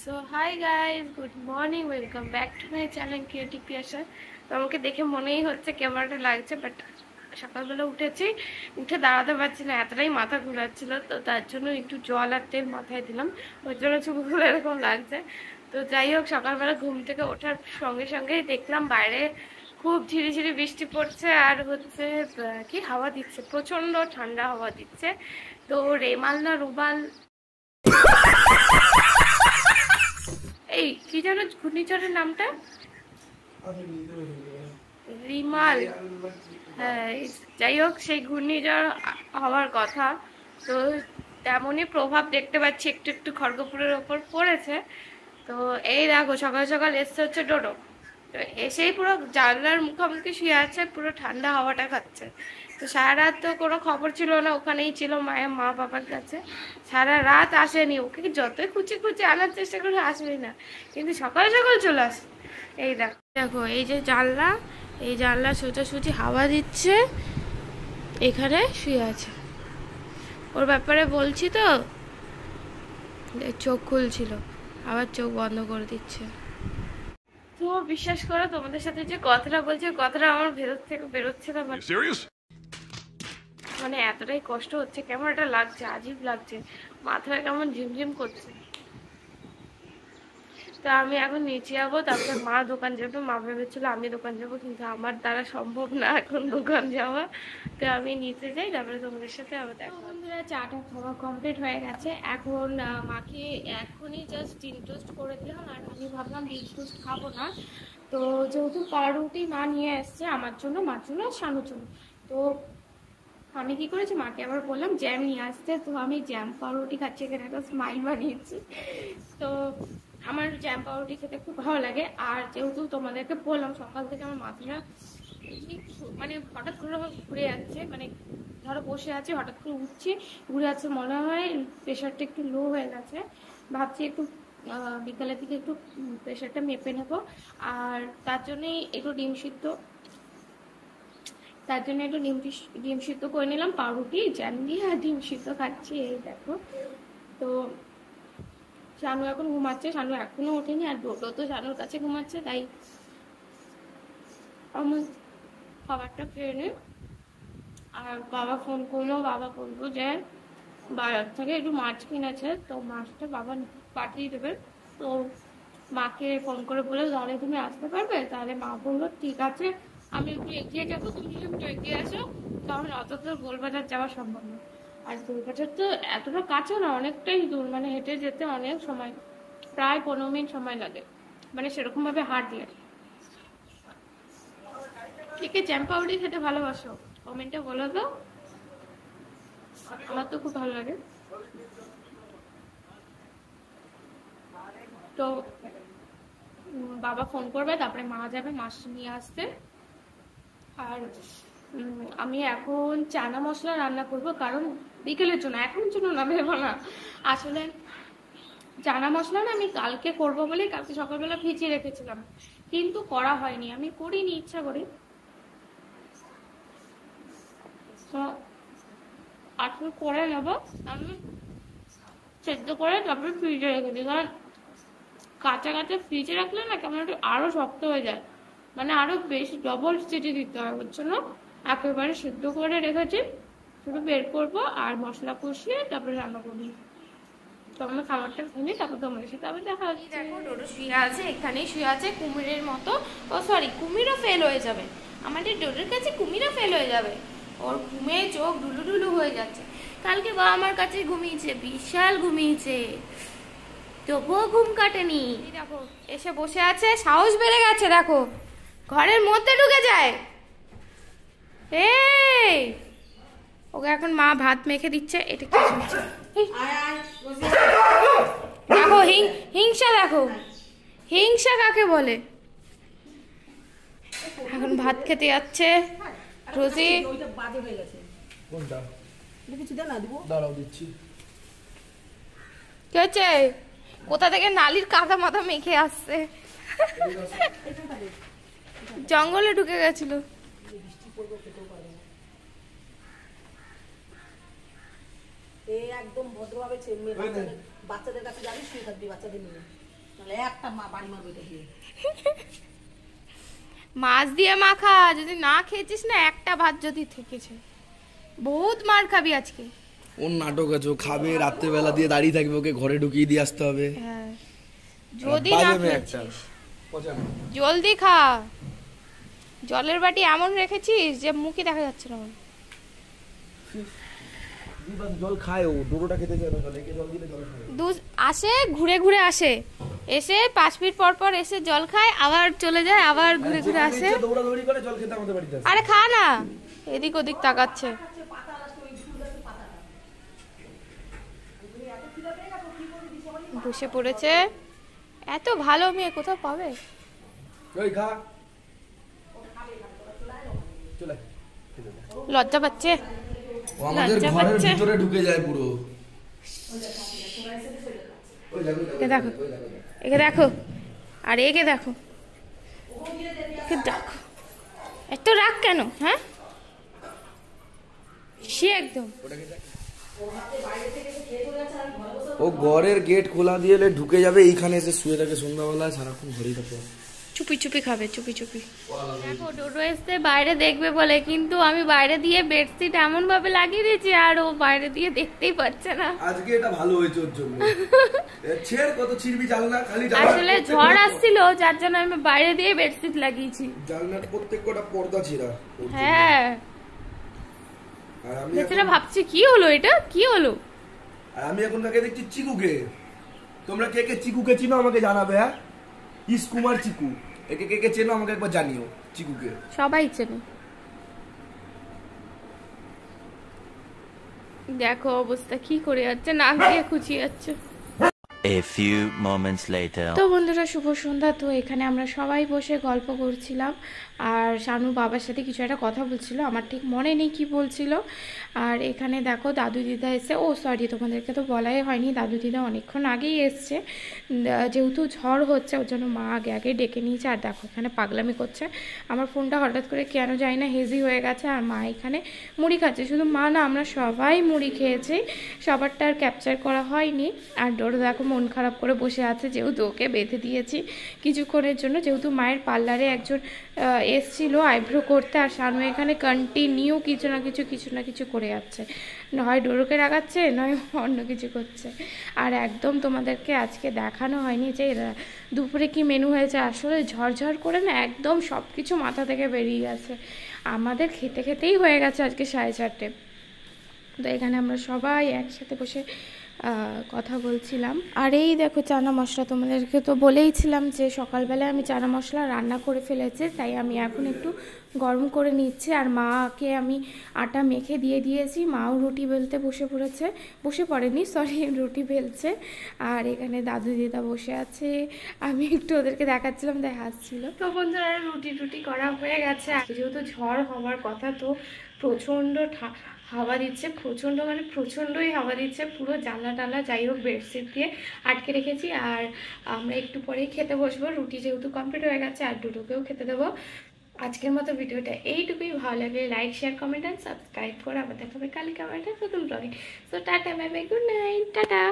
So hi guys, good morning, welcome back to my channel creative creation. তো আমাকে দেখে মনেই হচ্ছে ক্যামেরাটা লাগছে, বাট সকালবেলা উঠেছি, উঠে দাঁড়াতে পারছি না, এতটাই মাথা ঘুরাচ্ছিল। তো তার জন্য একটু জল আর তেল মাথায় দিলাম, ওই জন্য চুলগুলো এরকম লাগছে। তো যাই হোক, সকালবেলা ঘুম থেকে ওঠার সঙ্গে সঙ্গেই দেখলাম বাইরে খুব ঝিরিঝিরি বৃষ্টি পড়ছে, আর হচ্ছে কি হাওয়া দিচ্ছে, প্রচণ্ড ঠান্ডা হাওয়া দিচ্ছে। তো রেমাল না রুমাল, এই কি জানো ঘূর্ণিঝড়ের নামটা? রিমাল। হ্যাঁ, যাই হোক, সেই ঘূর্ণিঝড় হওয়ার কথা। তো তেমনই প্রভাব দেখতে পাচ্ছি, একটু একটু খড়গপুরের ওপর পড়েছে। তো এই দেখো, সকাল সকাল এসছে হচ্ছে ডোডো। তো এসেই পুরো জানলার মুখোমুখি শুয়ে আছে, পুরো ঠান্ডা হাওয়াটা খাচ্ছে। তো সারা রাত তো কোনো খবর ছিল না, ওখানেই ছিল মায়ের মা বাবার কাছে। সারা রাত আসেনি, ওকে যতই খুঁজে খুঁজে আনার চেষ্টা করে আসবেই না, কিন্তু সকাল সকাল চলে আসে। এই দেখো দেখো, এই যে জানলা, এই জানলা সোজাসুজি হাওয়া দিচ্ছে, এখানে শুয়ে আছে। ওর ব্যাপারে বলছি তো, চোখ খুলছিল, আবার চোখ বন্ধ করে দিচ্ছে। তো বিশ্বাস করো, তোমাদের সাথে যে কথাটা বলছি, কথাটা আমার ভেতর থেকে বেরোচ্ছে না। মানে এতটাই কষ্ট হচ্ছে, কেমন একটা লাগছে, আজীব লাগছে, মাথাটা কেমন ঝিমঝিম করছে। তা আমি এখন নিচে যাবো, তারপরে মা দোকান যাবে। মা ভেবেছিল আমি দোকান যাবো, কিন্তু আমার দ্বারা সম্ভব না এখন দোকান যাওয়া। তো আমি নিচে যাই, তারপরে তোমাদের সাথে আবার দেখো। বন্ধুরা, চাটা খাওয়া কমপ্লিট হয়ে গেছে। এখন মাকে এখনই জাস্ট ডিম টোস্ট করে দিলাম, আর আমি ভাবলাম ডিম টোস্ট খাবো না। তো যেহেতু পাউরুটি মা নিয়ে এসছে আমার জন্য, মার জন্য, শানুর জন্য, তো আমি কি করেছি, মাকে আবার বললাম জ্যাম নিয়ে আসতে। তো আমি জ্যাম পাউরুটি খাচ্ছি, এখানে একটা স্মাইল বানিয়েছি। তো আমার জ্যাম পাউরুটি খেতে খুব ভালো লাগে। আর যেহেতু তোমাদেরকে বললাম সকাল থেকে আমার মাথাটা মানে হঠাৎ করে ঘুরে যাচ্ছে, মানে ধরো বসে আছি, হঠাৎ করে উঠছি, ঘুরে যাচ্ছে, মনে হয় প্রেশারটা একটু লো হয়ে গেছে। ভাবছি একটু বিকালের দিকে একটু প্রেশারটা মেপে নেবো। আর তার জন্যই একটু ডিম সিদ্ধ করে নিলাম, পাউরুটি জ্যাম দিয়ে আর ডিম সিদ্ধ খাচ্ছি। এই দেখো। তো শানু এখন ঘুমাচ্ছে, শানু এখনো ওঠেনি, আর ডোডো তো শানুর কাছে ঘুমাচ্ছে। তাই আমার খাবারটা খেয়ে নি। আর বাবা ফোন করলো, বাবা বললো যে বাজার থেকে একটু মাছ কিনেছে, তো মাছটা বাবা পাঠিয়ে দেবে। তো মাকে ফোন করে বলে তাহলে তুমি আসতে পারবে? তাহলে মা বললো ঠিক আছে, আমি একটু এগিয়ে যাবো, তুমি একটু এগিয়ে আসো, কারণ অত তো গোলবাজার যাওয়া সম্ভব না। আর গোলবাজার তো এতটা কাছে না, অনেকটাই দূর, মানে হেঁটে যেতে অনেক সময়, প্রায় 15 মিনিট সময় লাগে, মানে সেরকম ভাবে হাঁটলে। কে কে জ্যাম পাউরুটি খেতে ভালোবাসো কমেন্টে বলো তো, আমার তো খুব ভালো লাগে। তো বাবা ফোন করবে, তারপরে মা যাবে মাছ নিয়ে আসতে। আর আমি এখন চানা মশলা রান্না করব, কারণ বিকেলের জন্য, এখন জন্য না ভেবো না, আসলে চানা মশলা না আমি কালকে করব বলে কালকে সকালবেলা ভিজিয়ে রেখেছিলাম, কিন্তু করা হয়নি, আমি করিনি ইচ্ছা করি। তো আজকে করে নেবো আমি, সেদ্ধ করে তারপরে ফ্রিজে রেখে দিই, কারণ কাঁচা কাঁচা ফ্রিজে রাখলে না কেমন একটু আরো শক্ত হয়ে যায়, মানে আরো বেশি ডবল সিটি দিতে হয়, ওর জন্য একেবারে সেদ্ধ করে রেখেছি। শুধু বের করবো আর মশলা কষিয়ে তারপরে রান্না করবো। তো আমরা খাবারটা খেয়ে তারপর তোমাদের সাথে আবার দেখা হচ্ছে। দেখো ডোডো শুয়ে আছে, এখানেই শুয়ে আছে কুমিরের মতো। ও সরি, কুমিরও ফেল হয়ে যাবে, আমাদের ডোডোর কাছে কুমিরও ফেল হয়ে যাবে। ওর ঘুমে চোখ ঢুলু ঢুলু হয়ে যাচ্ছে। কালকে বাবা আমার কাছে ঘুমিয়েছে, বিশাল ঘুমিয়েছে, তবুও ঘুম কাটেনি। দেখো এসে বসে আছে, সাহস বেড়ে গেছে, দেখো ঘরের মধ্যে ঢুকে যায়। এই ওকে এখন মা ভাত মেখে দিচ্ছে, এটা কি শুনছে? দেখো হিংসা, দেখো হিংসা কাকে বলে। এখন ভাত খেতে যাচ্ছে রোজি। কি হচ্ছে? কোথা থেকে নালির কাদা মাথা মেখে আসছে, জঙ্গলে ঢুকে গেছিল। একদম ভদ্রভাবে বাচ্চাদের কাছে যাবি, শুয়ে থাকবি বাচ্চাদের নিয়ে। মাছ দিয়ে মাখা, যদি না খেয়েছিস না, একটা ভাত যদি থেকেছে বহুত মার খাবি আজকে। ওর নাটক আছে, ও খাবে, রাত্রেবেলা দিয়ে দাঁড়িয়ে থাকবে, ওকে ঘরে ঢুকিয়ে দিয়ে আসতে হবে। হ্যাঁ, যদি না খেয়েছিস জলদি খা। জলের বাটি এমন রেখেছিস যে মুখই দেখা যাচ্ছে না। জল খায় ও, ডোরোটা খেতে চায় না, জল দিলে জল খায়। আসে ঘুরে ঘুরে আসে, এসে 5 মিনিট পর পর এসে জল খায়, আবার চলে যায়, আবার ঘুরে ঘুরে আসে, দৌড়াদৌড়ি করে জল খেতে আমাদের বাড়িতে আসে। আরে খা না, এদিক ওদিক তাকাচ্ছে। বসে পড়েছে, এত ভালো মেয়ে কোথাও পাবে? ওই খা, লজ্জা পাচ্ছে, ও আমাদের ঘরের ভিতরে ঢুকে যায় পুরো। একে দেখো, একে দেখো, আর একে দেখো, একে দেখো, এত রাগ কেন? হ্যাঁ, সে একদম ও ঘরের গেট খোলা দিয়ে ঢুকে যাবে, এইখানে এসে শুয়ে থাকে সন্ধ্যাবেলা, সারাক্ষণ ঘরেই থাকে। চুপি চুপি খাবে, চুপি চুপি। দেখো ডোডো এসে বাইরে দেখবে বলে, কিন্তু আমি বাইরে দিয়ে বেডশিট এমন ভাবে লাগিয়ে দিয়েছি আর ও বাইরে দিয়ে দেখতেই পাচ্ছে না। আজকে এটা ভালো হয়েছে ওর জন্য। ছেড় কত ছিড়বি জানলা, খালি আসলে ঝড় আসছিল, যার জন্য আমি বাইরে দিয়ে বেডশিট লাগিয়েছি। জানলার প্রত্যেকটা পর্দা ছিঁড়া। হ্যাঁ, আর আমি বেচারা ভাবছি কি হলো, এটা কি হলো। আর আমি এখন তাকে দেখছি চিকুকে। তোমরা কে কে চিকুকে চিনো আমাকে জানাবে। হ্যাঁ, ইসকুমার চিকু, একে কে কে চেনো আমাকে একবার জানিও। চিকুকে সবাই চেনে। দেখো অবস্থা কি করে যাচ্ছে, নাক দিয়ে খুঁচিয়ে যাচ্ছে। A few moments later. তো বন্ধুরা শুভ সন্ধ্যা। তো এখানে আমরা সবাই বসে গল্প করছিলাম, আর শানু বাবার সাথে কিছু একটা কথা বলছিল, আমার ঠিক মনে নেই কি বলছিল। আর এখানে দেখো দাদু দিদা এসে, ও সরি তোমাদেরকে তো বলাই হয়নি, দাদু দিদা অনেকক্ষণ আগেই এসছে, যেহেতু ঝড় হচ্ছে ওর জন্য মা আগে আগে ডেকে নিয়েছে। আর দেখো এখানে পাগলামি করছে, আমার ফোনটা হঠাৎ করে কেন যায় না হেজি হয়ে গেছে, আর মা এখানে মুড়ি খাচ্ছে। শুধু মা না, আমরা সবাই মুড়ি খেয়েছি, সবারটা আর ক্যাপচার করা হয়নি। আর ডোরো দেখো মন খারাপ করে বসে আছে, যেহেতু ওকে বেঁধে দিয়েছি কিছুক্ষণের জন্য, যেহেতু মায়ের পার্লারে একজন এসছিল আইব্রো করতে, আর শানু এখানে কন্টিনিউ কিছু না কিছু করে যাচ্ছে, নয় ডোরোকে রাগাচ্ছে, নয় অন্য কিছু করছে। আর একদম তোমাদেরকে আজকে দেখানো হয়নি যে দুপুরে কি মেনু হয়েছে। আসলে ঝরঝর করে না একদম সব কিছু মাথা থেকে বেরিয়ে গেছে, আমাদের খেতে খেতেই হয়ে গেছে আজকে 4:30। তো এখানে আমরা সবাই একসাথে বসে কথা বলছিলাম। আর এই দেখো চানা মশলা, তোমাদেরকে তো বলেইছিলাম যে সকালবেলায় আমি চানা মশলা রান্না করে ফেলেছি, তাই আমি এখন একটু গরম করে নিচ্ছি। আর মাকে আমি আটা মেখে দিয়ে দিয়েছি, মাও রুটি বেলতে বসে পড়েনি, সরি, রুটি বেলছে। আর এখানে দাদু দিদা বসে আছে, আমি একটু ওদেরকে দেখাচ্ছিলাম, তাই হাসছিল। তো বন্ধুরা রুটি করা হয়ে গেছে। যেহেতু ঝড় হওয়ার কথা, তো প্রচণ্ড হাওয়া দিচ্ছে, প্রচণ্ডই হাওয়া দিচ্ছে, পুরো জানলা টালা যাই হোক বেডশিট দিয়ে আটকে রেখেছি। আর আমরা একটু পরেই খেতে বসবো, রুটি যেহেতু কমপ্লিট হয়ে গেছে, আর দুটোকেও খেতে দেবো। আজকের মতো ভিডিওটা এইটুকুই, ভালো লাগলে like share comment and subscribe করে আবার দেখা হবে কালকে আমার একটা নতুন ব্লগে। So tata, bye bye, good night, tata.